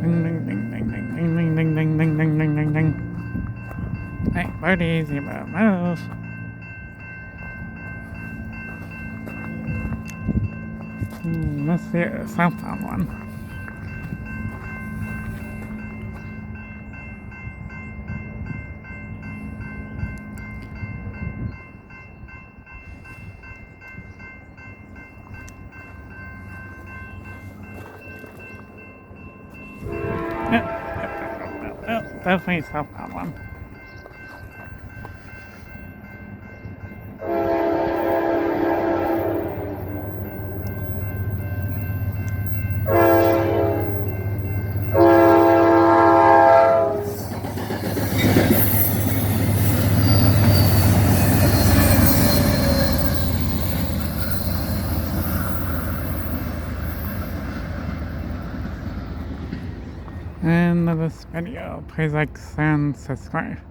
Ding ding ding ding ding ding ding ding ding ding ding ding ding ding. Hey, birdies, you better move. Let's see a southbound one. Definitely southbound one. And this video, please like and subscribe.